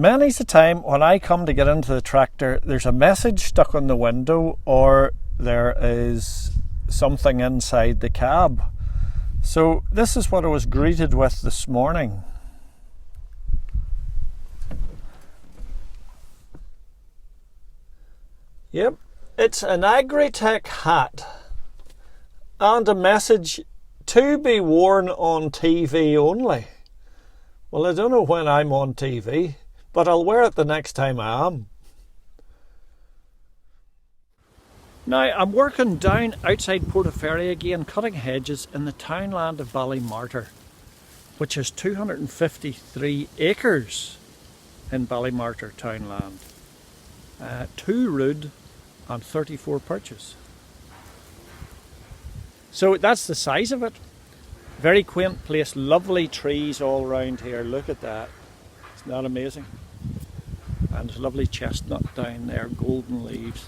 Many's the time when I come to get into the tractor, there's a message stuck on the window or there is something inside the cab. So this is what I was greeted with this morning. Yep, it's an Agritech hat and a message to be worn on TV only. Well, I don't know when I'm on TV, but I'll wear it the next time I am. Now, I'm working down outside Portavogie again, cutting hedges in the townland of Ballymartyr, which has 253 acres in Ballymartyr townland. 2 rood and 34 perches. So that's the size of it. Very quaint place, lovely trees all around here. Look at that. Isn't that amazing? And there's a lovely chestnut down there, golden leaves.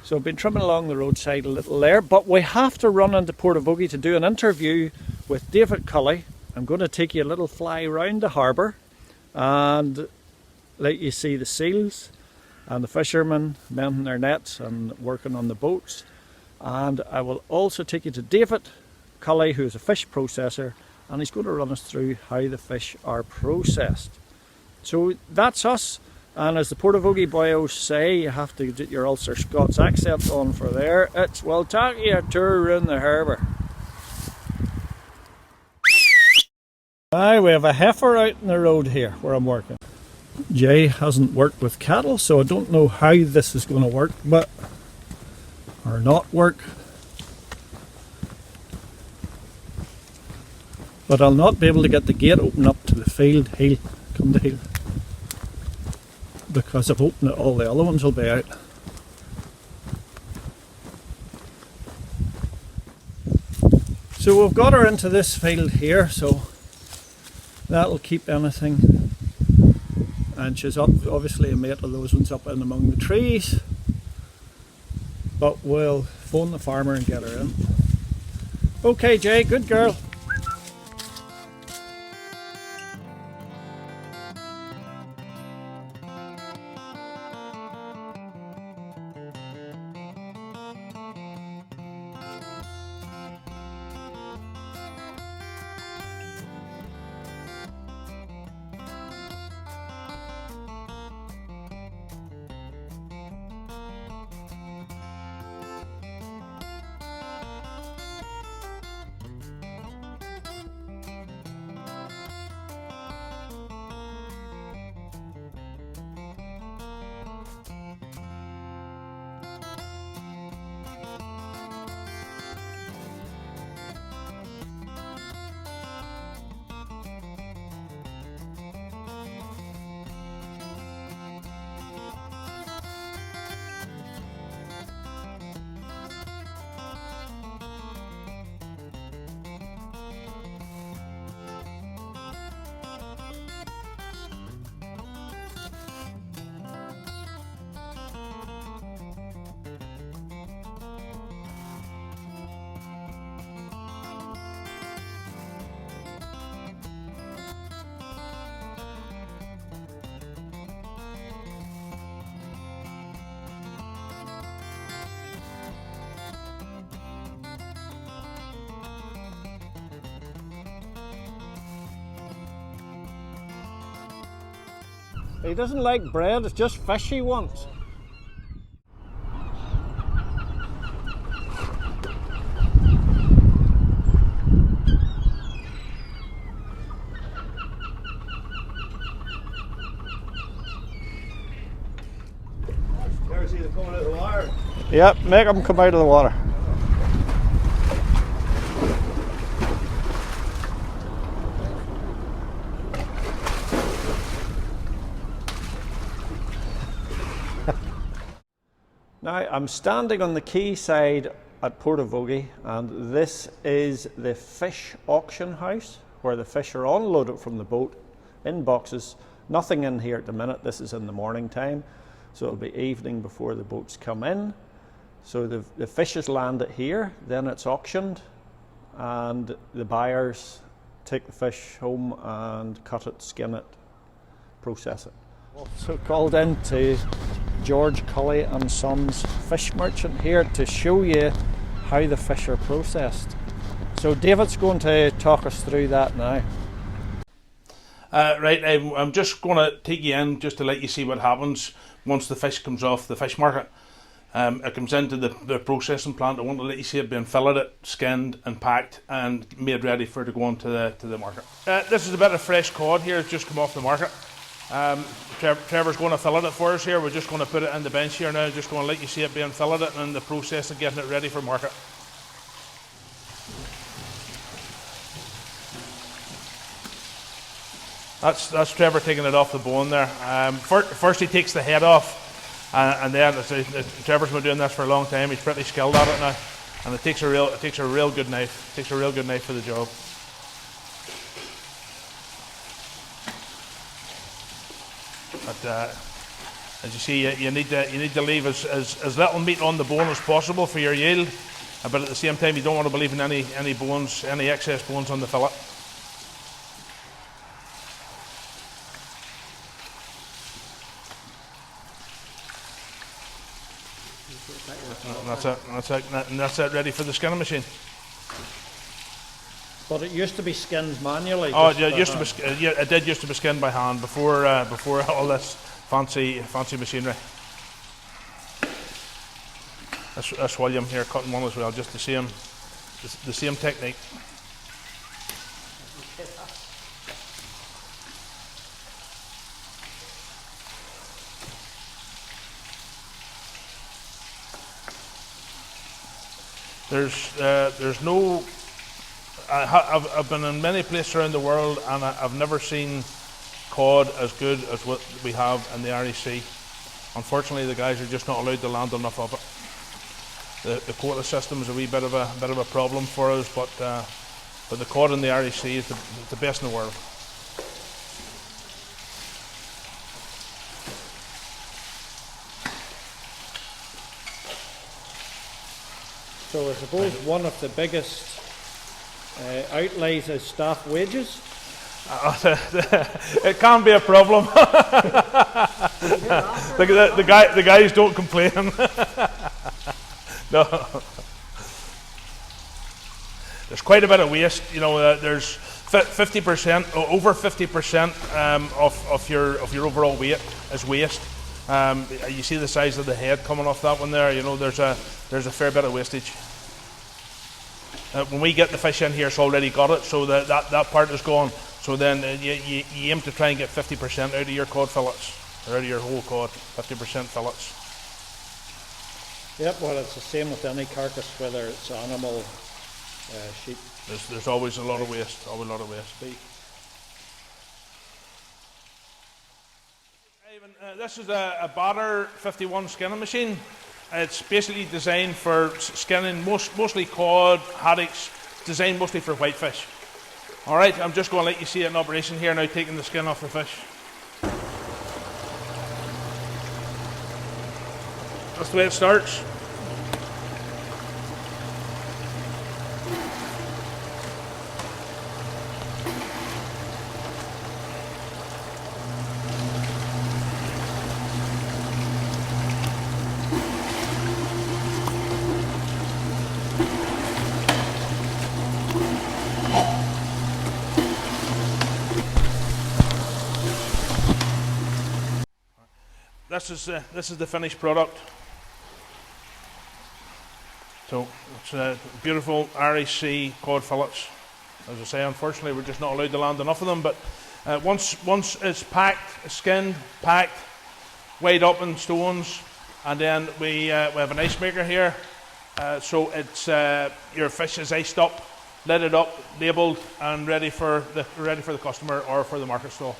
So I've been trimming along the roadside a little there, but we have to run into Portavogie to do an interview with David Cully. I'm going to take you a little fly round the harbour and let you see the seals and the fishermen mending their nets and working on the boats. And I will also take you to David Cully, who is a fish processor, and he's going to run us through how the fish are processed. So that's us, and as the Portavogie boys say, you have to get your Ulster Scots accent on for there. It's "We'll take you a tour around the harbour." Now we have a heifer out in the road here where I'm working. Jay hasn't worked with cattle, so I don't know how this is going to work, or not work. But I'll not be able to get the gate open up to the field. He'll come to heel. Because I've opened it, all the other ones will be out. So we've got her into this field here, so that'll keep anything. And she's up, obviously a mate of those ones up in among the trees. But we'll phone the farmer and get her in. Okay, Jay, good girl. He doesn't like bread, it's just fish he wants. Ever see them coming out of the water? Yep, make them come out of the water. Now I'm standing on the quayside at Portavogie, and this is the fish auction house where the fish are unloaded from the boat in boxes. Nothing in here at the minute, this is in the morning time, so it'll be evening before the boats come in. So the fish is landed here, then it's auctioned, and the buyers take the fish home and cut it, skin it, process it. So called in to George Cully and Sons fish merchant here to show you how the fish are processed. So David's going to talk us through that now. Right, I'm just going to take you in just to let you see what happens once the fish comes off the fish market. It comes into the processing plant. I want to let you see it being filleted, skinned and packed and made ready for it to go on to the market. This is a bit of fresh cod here, it's just come off the market. Trevor's going to fillet it for us here. We're just going to put it in the bench here now, just going to let you see it being filleted and the process of getting it ready for market. That's Trevor taking it off the bone there. First he takes the head off, and then Trevor's been doing this for a long time. He's pretty skilled at it now, and it takes a real good knife. It takes a real good knife for the job. But as you see, you need to leave as little meat on the bone as possible for your yield, but at the same time you don't want to be leaving any excess bones on the fillet. And that's it, ready for the skinning machine. But it used to be skinned manually. Oh, yeah, it did used to be skinned by hand before all this fancy machinery. That's William here cutting one as well, just the same technique. There's no. I've been in many places around the world, and I've never seen cod as good as what we have in the Irish Sea. Unfortunately, the guys are just not allowed to land enough of it. The quota system is a wee bit of a problem for us, but the cod in the Irish Sea is the best in the world. So I suppose one of the biggest outlays is staff wages. It can be a problem. the guys don't complain. No. There's quite a bit of waste. You know, there's 50%, over 50% of your overall weight is waste. You see the size of the head coming off that one there. You know, there's a fair bit of wastage. When we get the fish in here, it's already got it, so that part is gone. So then you aim to try and get 50% out of your cod fillets, or out of your whole cod, 50% fillets. Yep, well, it's the same with any carcass, whether it's animal, sheep. There's always a lot of waste, always a lot of waste. This is a Batter 51 skinning machine. It's basically designed for skinning mostly cod, haddocks, designed mostly for whitefish. Alright, I'm just going to let you see it in operation here now, taking the skin off the fish. That's the way it starts. This is the finished product. So it's beautiful Irish Sea cod fillets. As I say, unfortunately, we're just not allowed to land enough of them. But once it's packed, skinned, packed, weighed up in stones, and then we have an ice maker here. So it's your fish is iced up, lidded up, labelled, and ready for the customer or for the market stall.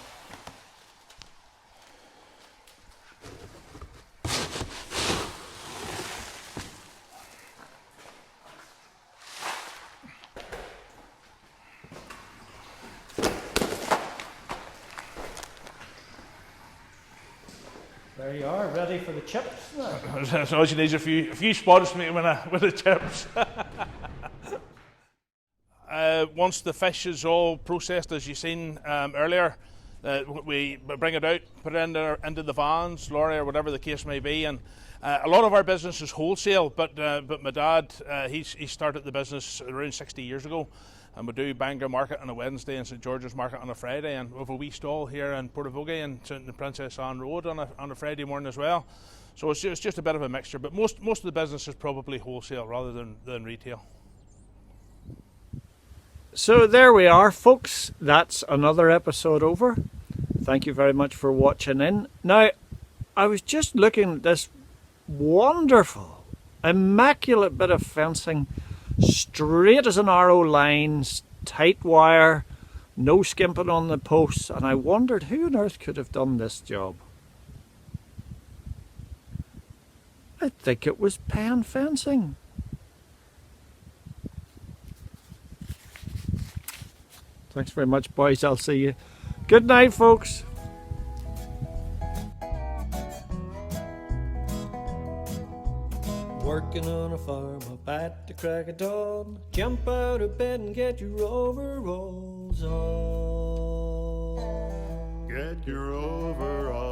There you are, ready for the chips. So all you need is a few spots with the chips. Once the fish is all processed, as you seen earlier, We bring it out, put it into the vans, lorry, or whatever the case may be. And a lot of our business is wholesale, but my dad, he started the business around 60 years ago. And we do Bangor Market on a Wednesday and St George's Market on a Friday, and we have a wee stall here in Portavogie and St Princess Anne Road on a Friday morning as well. So it's just a bit of a mixture, but most of the business is probably wholesale rather than retail. So there we are, folks. That's another episode over. Thank you very much for watching in. Now, I was just looking at this wonderful, immaculate bit of fencing, straight as an arrow lines, tight wire, no skimping on the posts, and I wondered who on earth could have done this job. I think it was Pen Fencing. Thanks very much, boys. I'll see you. Good night, folks. Working on a farm up at the crack of dawn. Jump out of bed and get your overalls on. Get your overalls